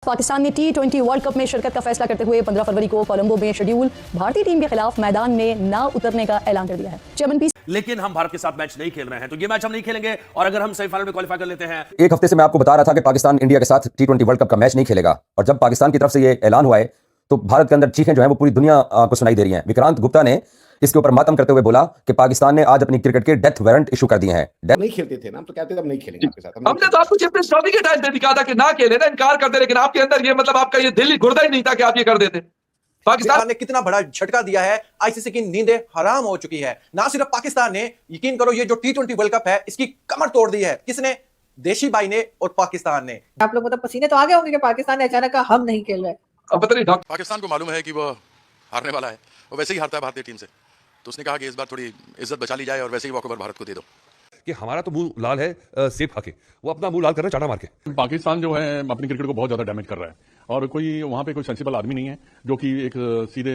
पाकिस्तान ने T20 world cup में शिरकत का फैसला करते हुए 15 फरवरी को कोलंबो में शेड्यूल भारतीय टीम के खिलाफ मैदान में न उतरने का ऐलान कर दिया है। चेयरमैन पी लेकिन हम भारत के साथ मैच नहीं खेल रहे हैं, तो ये मैच हम नहीं खेलेंगे। और अगर हम सेमीफाइनल में क्वालिफाई कर लेते हैं, एक हफ्ते से मैं आपको बता रहा था कि पाकिस्तान इंडिया के साथ T20 वर्ल्ड कप का मैच नहीं खेलेगा, और जब पाकिस्तान की तरफ से ये ऐलान हुआ है तो भारत के अंदर चीखें जो है वो पूरी दुनिया को सुनाई दे रही हैं। विक्रांत गुप्ता ने इसके ऊपर मातम करते हुए बोला कि पाकिस्तान ने आज अपनी क्रिकेट के डेथ वारंट इशू कर दिए हैं। नहीं खेलते थे ना, हम तो कहते थे हम नहीं खेलेंगे आपके साथ। हमने तो आपको चैंपियंस ट्रॉफी के टाइम पे भी कहा था कि ना खेले ना, इनकार करते, लेकिन आपके अंदर ये मतलब आपका ये दिल गुर्दा ही नहीं था कि आप ये कर देते। पाकिस्तान ने कितना बड़ा झटका दिया है, आईसीसी की नींदें हराम हो चुकी है। ना सिर्फ पाकिस्तान ने, यकीन करो ये जो T20 वर्ल्ड कप है इसकी कमर तोड़ दी है। किसने? देशी भाई ने और पाकिस्तान ने। आप लोग मतलब पसीने तो आ गए होंगे कि पाकिस्तान ने अचानक कहा हम नहीं खेल रहे। अब पता नहीं पाकिस्तान को मालूम है कि वो हारने वाला है, वो वैसे ही हारता है भारतीय टीम से, तो उसने कहा कि इस बार थोड़ी इज्जत बचा ली जाए और वैसे ही वॉकओवर भारत को दे दो। कि हमारा तो मुंह लाल है सेब खा के, वो अपना मुंह लाल कर रहा है चाटा मार के। पाकिस्तान जो है अपनी क्रिकेट को बहुत ज्यादा डैमेज कर रहा है, और कोई वहां पे कोई सेंसिबल आदमी नहीं है जो कि एक सीधे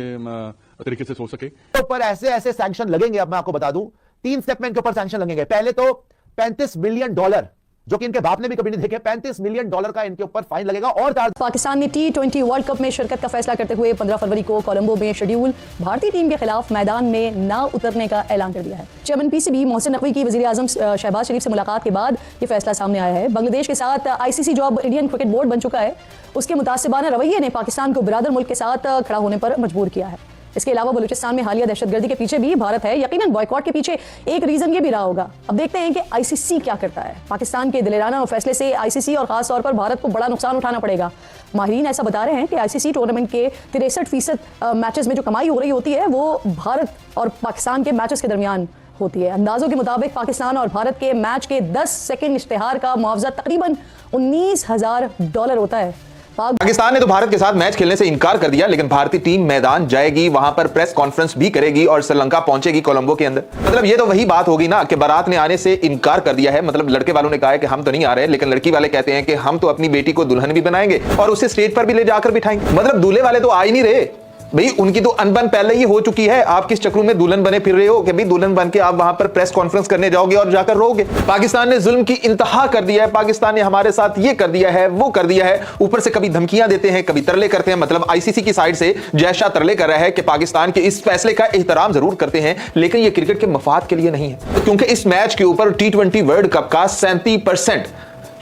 तरीके से सोच सके। ऊपर ऐसे ऐसे सैंक्शन लगेंगे। अब मैं आपको बता दूं, 3 स्टेप में इनके ऊपर सैंक्शन लगेंगे। पहले तो $35 मिलियन, जो कि इनके बाप ने भी कभी नहीं देखे, $35 मिलियन का इनके ऊपर फाइन लगेगा। और पाकिस्तान ने T20 वर्ल्ड कप में शिरकत का फैसला करते हुए 15 फरवरी को कोलंबो में शेड्यूल भारतीय टीम के खिलाफ मैदान में न उतरने का ऐलान कर दिया है। चेयरमैन पीसीबी मोहसिन नकवी की वजीर आजम शहबाज शरीफ से मुलाकात के बाद ये फैसला सामने आया है। बांग्लादेश के साथ आईसीसी जो अब इंडियन क्रिकेट बोर्ड बन चुका है, उसके मुतासिबाना रवैये ने पाकिस्तान को बिरादर मुल्क के साथ खड़ा होने पर मजबूर किया है। इसके अलावा बलूचिस्तान में हालिया दहशतगर्दी के पीछे भी भारत है। यकीनन बॉयकॉट के पीछे एक रीजन ये भी रहा होगा। अब देखते हैं कि आईसीसी क्या करता है। पाकिस्तान के दिलेराना फैसले से आईसीसी और खास तौर पर भारत को बड़ा नुकसान उठाना पड़ेगा। माहिरीन ऐसा बता रहे हैं कि आईसीसी टूर्नामेंट के 63% मैचेस में जो कमाई हो रही होती है वो भारत और पाकिस्तान के मैचेस के दरमियान होती है। अंदाजों के मुताबिक पाकिस्तान और भारत के मैच के 10 सेकंड इश्तिहार का मुआवजा तकरीबन $19,000 होता है। पाकिस्तान ने तो भारत के साथ मैच खेलने से इनकार कर दिया, लेकिन भारतीय टीम मैदान जाएगी, वहां पर प्रेस कॉन्फ्रेंस भी करेगी और श्रीलंका पहुंचेगी कोलंबो के अंदर। मतलब ये तो वही बात होगी ना कि बारात ने आने से इनकार कर दिया है। मतलब लड़के वालों ने कहा है कि हम तो नहीं आ रहे, लेकिन लड़की वाले कहते हैं कि हम तो अपनी बेटी को दुल्हन भी बनाएंगे और उसे स्टेज पर भी ले जाकर बिठाएंगे। मतलब दूल्हे वाले तो आ ही नहीं रहे भाई, उनकी तो अनबन पहले ही हो चुकी है। आप किस चक्रों में दुल्हन बने फिर रहे हो कि भाई दुल्हन बन के आप वहां पर प्रेस कॉन्फ्रेंस करने जाओगे और जाकर रोगे। पाकिस्तान ने जुल्म की इंतहा कर दिया है। पाकिस्तान ने हमारे साथ ये कर दिया है, वो कर दिया है, ऊपर से कभी धमकियां देते हैं, कभी तरले करते हैं। मतलब आईसीसी की साइड से जैसा तरले कर रहा है कि पाकिस्तान के इस फैसले का एहतराम जरूर करते हैं, लेकिन ये क्रिकेट के मफाद के लिए नहीं है, क्योंकि इस मैच के ऊपर T20 वर्ल्ड कप का 37%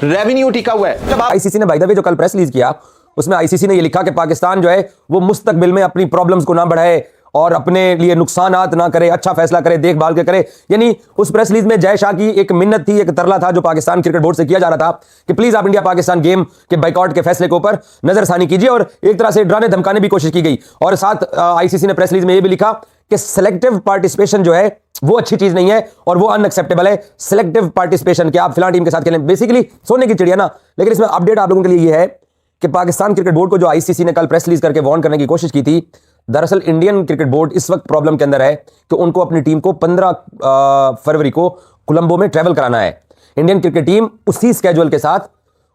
रेवेन्यू टिका हुआ है। जब आईसीसी ने बाय द वे जो कल प्रेस रिलीज किया, उसमें आईसीसी ने यह लिखा कि पाकिस्तान जो है वो मुस्तकबिल में अपनी प्रॉब्लम्स को ना बढ़ाए और अपने लिए नुकसानात ना करे, अच्छा फैसला करे, देखभाल के करे। यानी उस प्रेस रिलीज में जय शाह की एक मिन्नत थी, एक तरला था जो पाकिस्तान क्रिकेट बोर्ड से किया जा रहा था कि प्लीज आप इंडिया पाकिस्तान गेम के बाइकआउट के फैसले के ऊपर नजरसानी कीजिए, और एक तरह से डराने धमकाने की कोशिश की गई। और साथ आईसीसी ने प्रेस रिलीज में यह भी लिखा कि सिलेक्टिव पार्टिसिपेशन जो है वो अच्छी चीज नहीं है और वो अनएक्सेप्टेबल है। सिलेक्टिव पार्टिसिपेशन के आप फिलहाल टीम के साथ खेलें, बेसिकली सोने की चिड़िया ना। लेकिन इसमें अपडेट आप लोगों के लिए यह है कि पाकिस्तान क्रिकेट बोर्ड को जो आईसीसी ने कल प्रेस रिलीज करके वार्न करने की कोशिश की थी, दरअसल इंडियन क्रिकेट बोर्ड इस वक्त प्रॉब्लम के अंदर है कि उनको अपनी टीम को 15 फरवरी को कोलंबो में ट्रैवल कराना है। इंडियन क्रिकेट टीम उसी स्केड्यूल के साथ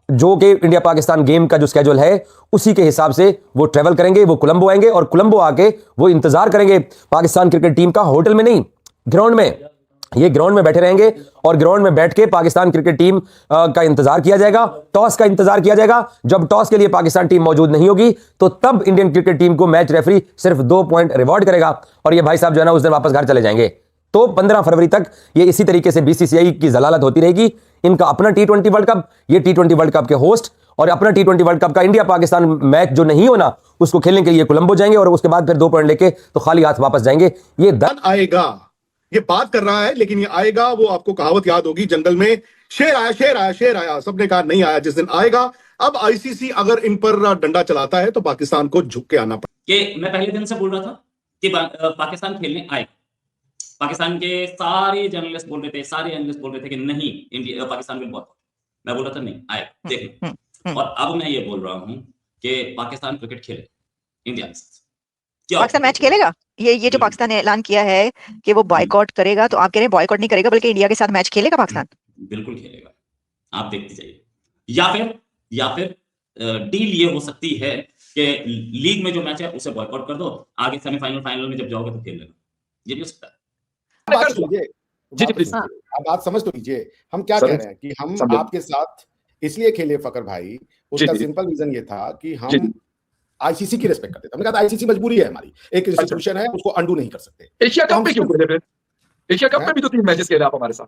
जो कि इंडिया पाकिस्तान गेम का जो स्केड्यूल है उसी के हिसाब से वो ट्रैवल करेंगे, वो कोलंबो आएंगे और कोलंबो आके वो इंतजार करेंगे पाकिस्तान क्रिकेट टीम का, होटल में नहीं, ग्राउंड में। ये ग्राउंड में बैठे रहेंगे और ग्राउंड में बैठ के पाकिस्तान क्रिकेट टीम का इंतजार किया जाएगा, टॉस का इंतजार किया जाएगा। जब टॉस के लिए पाकिस्तान टीम मौजूद नहीं होगी तो तब इंडियन क्रिकेट टीम को मैच रेफरी सिर्फ 2 पॉइंट रिवॉर्ड करेगा और ये भाई साहब जो है ना उस दिन वापस घर चले जाएंगे। तो 15 फरवरी तक ये इसी तरीके से बीसीसीआई की जलालत होती रहेगी। इनका अपना T20 वर्ल्ड कप, ये T20 वर्ल्ड कप के होस्ट, और अपना T20 वर्ल्ड कप का इंडिया पाकिस्तान मैच जो नहीं होना उसको खेलने के लिए कोलंबो जाएंगे और उसके बाद फिर 2 पॉइंट लेके तो खाली हाथ वापस जाएंगे। ये आएगा, ये बात कर रहा है, लेकिन ये आएगा। वो आपको कहावत याद होगी, जंगल में शेर आया, शेर आया, शेर आया, सबने कहा नहीं आया, जिस दिन आएगा। अब आईसीसी अगर इन पर डंडा चलाता है तो पाकिस्तान को झुक के आना पड़ेगा। कि मैं पहले दिन से बोल रहा था कि पाकिस्तान खेलने आएगा। पाकिस्तान के सारे जर्नलिस्ट बोल रहे थे, सारे एनालिस्ट बोल रहे थे कि नहीं इंडिया पाकिस्तान विल बॉयकॉट। मैं बोल रहा था नहीं आएगा, देख। और अब मैं ये बोल रहा हूँ कि पाकिस्तान क्रिकेट खेले इंडिया के साथ। पाकिस्तान मैच खेलेगा। ये जो पाकिस्तान ने ऐलान किया है कि वो बॉयकॉट करेगा, तो आप कह रहे हैं बॉयकॉट नहीं करेगा बल्कि इंडिया के साथ मैच खेलेगा पाकिस्तान? बिल्कुल खेलेगा, आप देखते जाइए। या फिर डील ये हो सकती है कि लीग में जो मैच है उसे बॉयकॉट कर दो, आगे सेमीफाइनल फाइनल में जब जाओगे तो खेल लेना। ये भी हो सकता है। बात समझ तो लीजिए, हम क्या कह रहे हैं कि हम आपके साथ इसलिए खेले फकर भाई, उसका सिंपल रीजन ये था कि हम आईसीसी की रिस्पेक्ट करते थे। हमने कहा आईसीसी मजबूरी है हमारी, एक इंस्टीट्यूशन है, उसको अंडू नहीं कर सकते। एशिया कप में क्यों खेले फिर? एशिया कप में भी तो 3 मैचेस खेले आप हमारे साथ,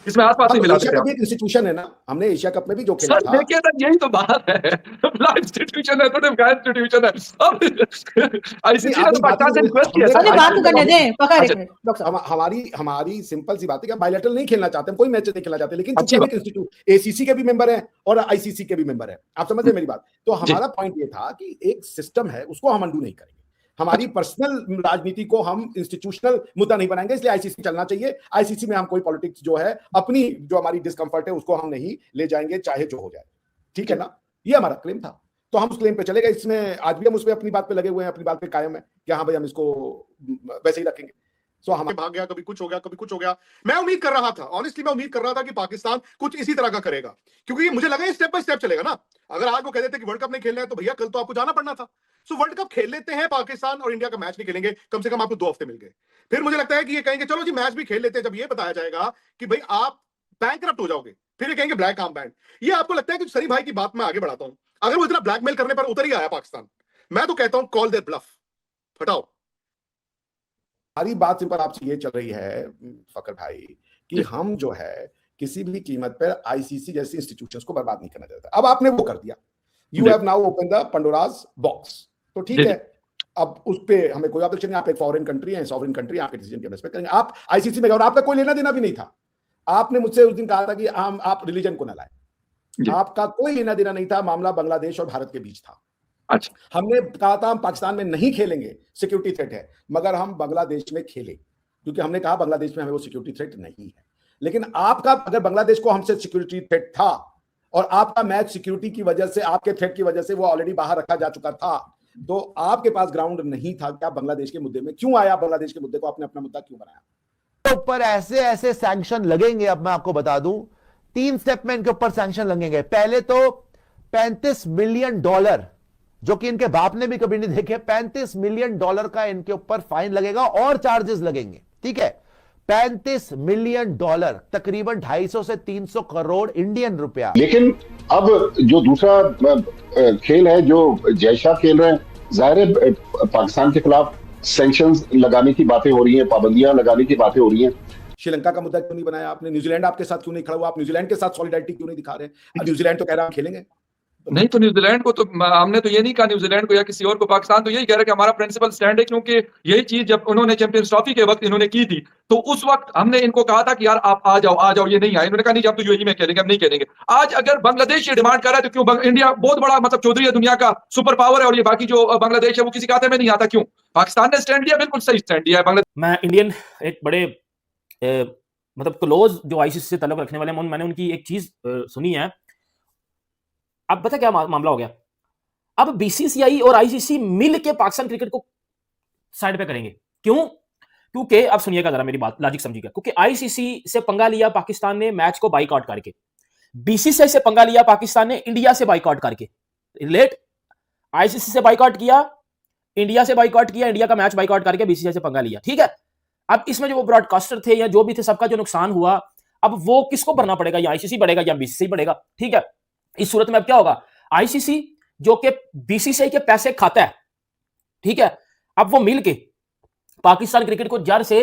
इसमें आसपास नहीं मिला एशिया कप भी एक इंस्टीट्यूशन है ना, हमने एशिया कप में भी जो खेला था। देखिए ना, यही तो बात है, बड़ा इंस्टीट्यूशन है, थोड़े बड़ा इंस्टीट्यूशन है। अब आईसीसी ने तो पाकिस्तान से रिक्वेस्ट किया मुझे बात तो करने दें, पकड़ एक मिनट डॉक्टर साहब। हमारी सिंपल सी बात है कि बायलैटरल नहीं खेलना चाहते, हम कोई मैच नहीं खेलना चाहते, लेकिन चूंकि हम एक इंस्टीट्यूट एसीसी के भी मेंबर हैं और आईसीसी के भी मेंबर हैं, आप समझ रहे मेरी बात। तो हमारा पॉइंट ये था कि एक सिस्टम है, उसको हम अंडू नहीं करेंगे। हमारी पर्सनल राजनीति को हम इंस्टीट्यूशनल मुद्दा नहीं बनाएंगे, इसलिए आईसीसी चलना चाहिए। आईसीसी में हम कोई पॉलिटिक्स जो है, अपनी जो हमारी डिस्कंफर्ट है, उसको हम नहीं ले जाएंगे, चाहे जो हो जाए। ठीक है ना, ये हमारा क्लेम था, तो हम उस क्लेम पे चले गए। इसमें आज भी हम उस पे अपनी बात पे लगे हुए हैं, अपनी बात पे कायम है कि हाँ भाई हम इसको वैसे ही रखेंगे। सो हम भाग गया, कभी कुछ हो गया, कभी कुछ हो गया। मैं उम्मीद कर रहा था, ऑनेस्टली मैं उम्मीद कर रहा था कि पाकिस्तान कुछ इसी तरह का करेगा, क्योंकि मुझे लगा स्टेप बाय स्टेप चलेगा ना। अगर आज वो कह देते कि वर्ल्ड कप नहीं खेलना है, तो भैया कल तो आपको जाना पड़ना था। सो वर्ल्ड कप खेल लेते हैं, पाकिस्तान और इंडिया का मैच नहीं खेलेंगे, कम से कम आपको 2 हफ्ते मिल गए। फिर मुझे लगता है कि ये कहेंगे चलो जी मैच भी खेल लेते हैं, जब ये बताया जाएगा कि भाई आप बैंकरप्ट हो जाओगे, फिर ये कहेंगे ब्लैक आर्म बैंड। ये आपको लगता है कि सरी भाई की बात मैं आगे बढ़ाता हूं, अगर वो इतना ब्लैकमेल करने पर उतर ही आया पाकिस्तान, मैं तो कहता हूं कॉल देयर ब्लफ, हटाओ। हमारी बात सिंपल आपसे ये चल रही है फकर भाई कि हम जो है किसी भी कीमत पर आईसीसी जैसी इंस्टीट्यूशंस को बर्बाद नहीं करना चाहते। अब आपने वो कर दिया, you have now open the Pandora's box, तो ठीक है, अब उस पे हमें कोई ऑब्जेक्शन नहीं। आप एक फॉरेन कंट्री है, सॉवरेन कंट्री, आपके डिसीजन के रेस्पेक्ट करेंगे। आप आईसीसी में गए और आपका कोई लेना देना भी नहीं था। आपने मुझसे उस दिन कहा था कि आप रिलीजन को न लाए, आपका कोई लेना देना नहीं था, मामला बांग्लादेश और भारत के बीच था। अच्छा, हमने कहा था हम पाकिस्तान में नहीं खेलेंगे, सिक्योरिटी थ्रेट है, मगर हम बांग्लादेश में खेले, क्योंकि हमने कहा बांग्लादेश में हमें वो सिक्योरिटी थ्रेट नहीं है। लेकिन आपका अगर बांग्लादेश को हमसे सिक्योरिटी थ्रेट था और आपका मैच सिक्योरिटी की वजह से, आपके थ्रेट की वजह से वो ऑलरेडी बाहर रखा जा चुका था, तो आपके पास ग्राउंड नहीं था कि आप बांग्लादेश के मुद्दे में क्यों आया, बांग्लादेश के मुद्दे को आपने अपना मुद्दा क्यों बनाया। ऊपर ऐसे ऐसे सैंक्शन लगेंगे, अब मैं आपको बता दूं 3 स्टेप में इनके ऊपर सैंक्शन लगेंगे। पहले तो $35 मिलियन, जो कि इनके बाप ने भी कभी नहीं देखे, $35 मिलियन का इनके ऊपर फाइन लगेगा और चार्जेस लगेंगे। ठीक है, $35 मिलियन, तकरीबन 250 से 300 करोड़ इंडियन रुपया। लेकिन अब जो दूसरा खेल है जो जय शाह खेल रहे हैं, जाहिर है पाकिस्तान के खिलाफ सैंक्शंस लगाने की बातें हो रही हैं, पाबंदियां लगाने की बातें हो रही हैं। श्रीलंका का मुद्दा क्यों नहीं बनाया आपने? न्यूजीलैंड आपके साथ क्यों नहीं खड़ा हुआ? आप न्यूजीलैंड के साथ सॉलिडारिटी क्यों नहीं दिखा रहे? न्यूजीलैंड तो कह रहा है हम खेलेंगे। नहीं तो न्यूजीलैंड को तो हमने तो ये नहीं कहा न्यूजीलैंड को या किसी और को, पाकिस्तान तो यही कह रहा है कि हमारा प्रिंसिपल स्टैंड है, क्योंकि यही चीज जब उन्होंने चैंपियंस ट्रॉफी के वक्त इन्होंने की थी, तो उस वक्त हमने इनको कहा था कि यार आप आ जाओ, ये नहीं आए। इन्होंने कहा नहीं जब तो यूएई में खेलेंगे, हम नहीं खेलेंगे। आज अगर बांग्लादेश ये डिमांड कर रहा है तो क्यों? इंडिया बहुत बड़ा मतलब चौधरी है, दुनिया का सुपर पावर है, और ये बाकी जो बांग्लादेश है वो किसी खाते में नहीं आता, क्यों? पाकिस्तान ने स्टैंड लिया, बिल्कुल सही स्टैंड लिया है बांग्लादेश। मैं इंडियन एक बड़े मतलब क्लोज जो आईसीसी से ताल्लुक रखने वाले, मैंने उनकी एक चीज सुनी है। अब पता क्या मामला हो गया, अब बीसीसीआई और आईसीसी मिल के पाकिस्तान क्रिकेट को साइड पे करेंगे। क्यों? क्योंकि अब सुनिएगा जरा मेरी बात, लॉजिक समझिएगा। क्योंकि आईसीसी से पंगा लिया पाकिस्तान ने मैच को बाइकआउट करके, बीसीसीआई से पंगा लिया पाकिस्तान ने इंडिया से बाइकआउट करके। लेट आईसीसी से बाइकआउट किया, इंडिया से बाइकआउट किया, इंडिया का मैच बाइकआउट करके बीसीसीआई से पंगा लिया। ठीक है, अब इसमें जो वो ब्रॉडकास्टर थे या जो भी थे, सबका जो नुकसान हुआ, अब वो किसको भरना पड़ेगा? या आईसीसी बढ़ेगा या बीसीसीआई बढ़ेगा? ठीक है, इस सूरत में अब क्या होगा? आईसीसी जो कि बीसीसीआई के पैसे खाता है, ठीक है, अब वो मिल के पाकिस्तान क्रिकेट को जड़ से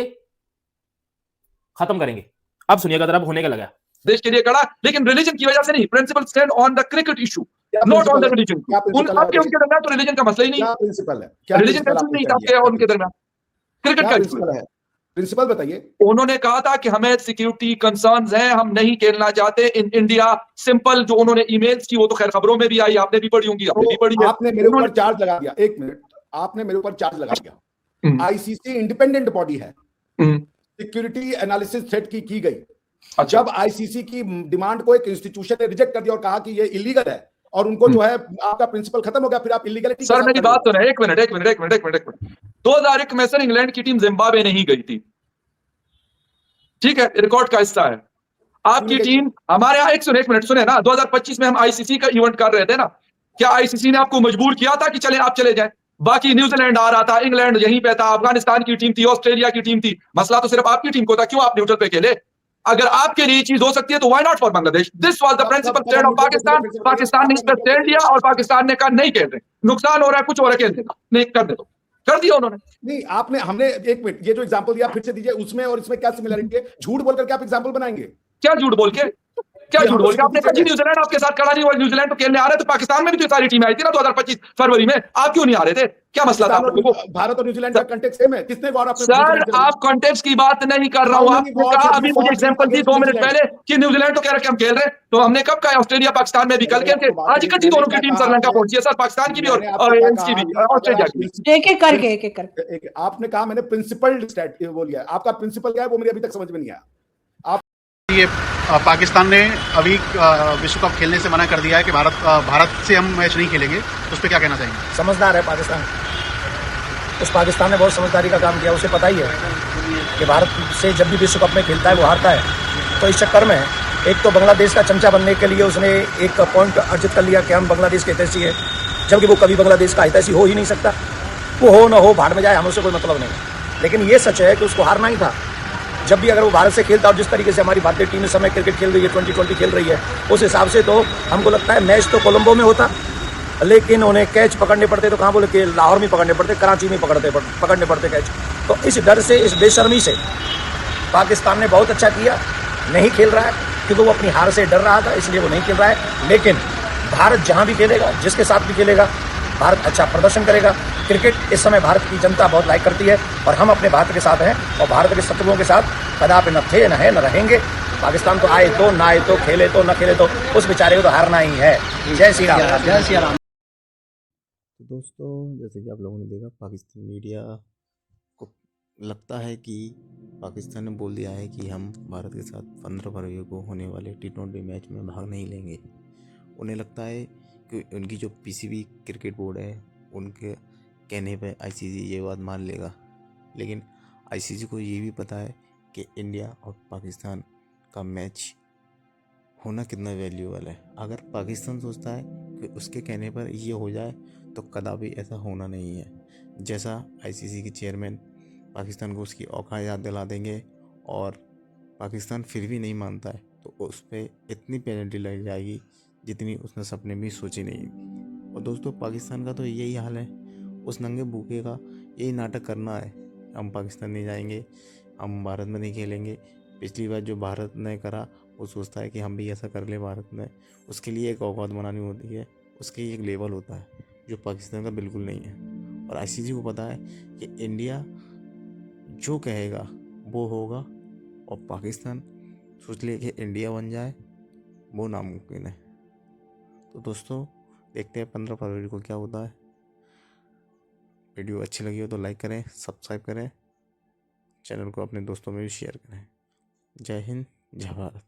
खत्म करेंगे। अब सुनिएगा जरा, होने का लगा देश के लिए कड़ा, लेकिन रिलीजन की वजह से नहीं। Principle stand on the cricket issue, not on the religion. आपके उनके दरमियान तो रिलीजन का मसला ही नहीं, प्रिंसिपल है, रिलीजन का नहीं था आपके और उनके दरमियान, क्रिकेट का इशू है। प्रिंसिपल बताइए। उन्होंने कहा था कि हमें सिक्योरिटी कंसर्न्स हैं, हम नहीं खेलना चाहते इन इंडिया। सिंपल जो उन्होंने ईमेल्स की वो तो खैर खबरों में भी आई, आपने भी पढ़ी होंगी, आपने भी पढ़ी है। आपने मेरे ऊपर चार्ज लगा दिया, एक मिनट, आपने मेरे ऊपर चार्ज लगा दिया। आईसीसी इंडिपेंडेंट बॉडी है, सिक्योरिटी एनालिसिस थ्रेट की गई। जब आईसीसी की डिमांड को एक इंस्टीट्यूशन ने रिजेक्ट कर दिया और कहा कि ये इलीगल है और उनको जो है आपका प्रिंसिपल खत्म हो गया, फिर आप इलीगलिटी। सर मेरी बात सुनो, एक मिनट। 2001 में सर इंग्लैंड की टीम जिम्बाब्वे नहीं गई थी, ठीक है, रिकॉर्ड का हिस्सा है। आपकी टीम हमारे यहाँ, एक मिनट सुने ना, 2025 में हम आईसीसी का इवेंट कर रहे थे ना, क्या आईसीसी ने आपको मजबूर किया था कि चले आप चले जाएं? बाकी न्यूजीलैंड आ रहा था, इंग्लैंड यहीं पे था, अफगानिस्तान की टीम थी, ऑस्ट्रेलिया की टीम थी, मसला तो सिर्फ आपकी टीम को था, क्यों आप न्यूट्रल पे खेले? अगर आपके लिए चीज हो सकती है तो why not for Bangladesh? This was the principle stand of Pakistan. Pakistan ने इस पर स्टैंड लिया और पाकिस्तान ने कहा नहीं खेल रहे, नुकसान हो रहा है, कुछ हो रहा है, खेल देना नहीं, कर दे दो, कर दिया उन्होंने। नहीं, आपने हमने एक मिनट, ये जो एग्जांपल दिया फिर से दीजिए, उसमें और इसमें क्या सिमिलरिटी है? झूठ बोल करके आप एग्जांपल बनाएंगे? क्या झूठ बोल के? क्या झूठ बोल के? आपने कहा न्यूजीलैंड आपके साथ खड़ा नहीं हुआ, न्यूजीलैंड तो खेलने आ रहे थे, पाकिस्तान में भी तो सारी टीम आई थी ना 2025 फरवरी में, आप क्यों नहीं आ रहे थे? क्या मसला था? भारत और न्यूजीलैंड का कंटेक्स्ट सेम है। किसने वॉर आपने? सर आप कॉन्टेक्स्ट की बात नहीं कर रहा हूं, आपने कहा अभी मुझे एग्जांपल दी 2 मिनट पहले कि न्यूजीलैंड तो कह रहा कि हम खेल रहे हैं, तो हमने कब कहा ऑस्ट्रेलिया पाकिस्तान में भी कल खेल के आज इकट्ठी दोनों की टीम श्रीलंका पहुंची है सर, पाकिस्तान की भी और की भी, ऑस्ट्रेलिया की भी। एक एक करके आपने कहा मैंने प्रिंसिपल स्टैट वो लिया, आपका प्रिंसिपल क्या है वो मुझे अभी तक समझ में नहीं आया। ये पाकिस्तान ने अभी विश्व कप खेलने से मना कर दिया है कि भारत से हम मैच नहीं खेलेंगे, उस पर क्या कहना चाहेंगे? समझदार है पाकिस्तान, उस पाकिस्तान ने बहुत समझदारी का काम किया, उसे पता ही है कि भारत से जब भी विश्व कप में खेलता है वो हारता है। तो इस चक्कर में एक तो बांग्लादेश का चमचा बनने के लिए उसने एक पॉइंट अर्जित कर लिया कि हम बांग्लादेश के हितैषी है, जबकि वो कभी बांग्लादेश का हितैषी हो ही नहीं सकता। वो हो ना हो, भाड़ में जाए, हमें उससे कोई मतलब नहीं। लेकिन ये सच है कि उसको हारना ही था। जब भी अगर वो भारत से खेलता और जिस तरीके से हमारी भारतीय टीम इस समय क्रिकेट खेल रही है, 2020 खेल रही है, उस हिसाब से तो हमको लगता है मैच तो कोलंबो में होता, लेकिन उन्हें कैच पकड़ने पड़ते तो कहाँ बोले कि लाहौर में पकड़ने पड़ते, कराची में पकड़ने पड़ते कैच। तो इस डर से, इस बेशर्मी से पाकिस्तान ने बहुत अच्छा किया, नहीं खेल रहा है क्योंकि वो अपनी हार से डर रहा था, इसलिए वो नहीं खेल रहा है। लेकिन भारत जहाँ भी खेलेगा, जिसके साथ भी खेलेगा, भारत अच्छा प्रदर्शन करेगा। क्रिकेट इस समय भारत की जनता बहुत लाइक करती है और हम अपने भारत के साथ हैं और भारत के शत्रुओं के साथ कदापि न थे, न है, न रहेंगे। पाकिस्तान तो आए तो, ना आए तो, खेले तो, न खेले तो, उस बेचारे को तो हारना ही है। जय श्री राम, जय श्री राम। तो दोस्तों, जैसे कि आप लोगों ने देखा, पाकिस्तान मीडिया को लगता है कि पाकिस्तान ने बोल दिया है कि हम भारत के साथ 15 फरवरी को होने वाले T20 मैच में भाग नहीं लेंगे। उन्हें लगता है कि उनकी जो PCB क्रिकेट बोर्ड है, उनके कहने पे ICC ये बात मान लेगा। लेकिन ICC को ये भी पता है कि इंडिया और पाकिस्तान का मैच होना कितना वैल्यूएबल है। अगर पाकिस्तान सोचता है कि उसके कहने पर ये हो जाए तो कदापि ऐसा होना नहीं है। जैसा ICC के चेयरमैन पाकिस्तान को उसकी औकात याद दिला देंगे और पाकिस्तान फिर भी नहीं मानता है तो उस पर इतनी पेनल्टी लग जाएगी जितनी उसने सपने में सोची नहीं। और दोस्तों, पाकिस्तान का तो यही हाल है, उस नंगे भूखे का यही नाटक करना है। हम पाकिस्तान नहीं जाएंगे, हम भारत में नहीं खेलेंगे। पिछली बार जो भारत ने करा वो सोचता है कि हम भी ऐसा कर ले भारत में। उसके लिए एक औकात बनानी होती है, उसके एक लेवल होता है जो पाकिस्तान का बिल्कुल नहीं है। और ICC को पता है कि इंडिया जो कहेगा वो होगा और पाकिस्तान सोच ले कि इंडिया बन जाए वो नामुमकिन है। तो दोस्तों, देखते हैं 15 फरवरी को क्या होता है। वीडियो अच्छी लगी हो तो लाइक करें, सब्सक्राइब करें, चैनल को अपने दोस्तों में भी शेयर करें। जय हिंद, जय भारत।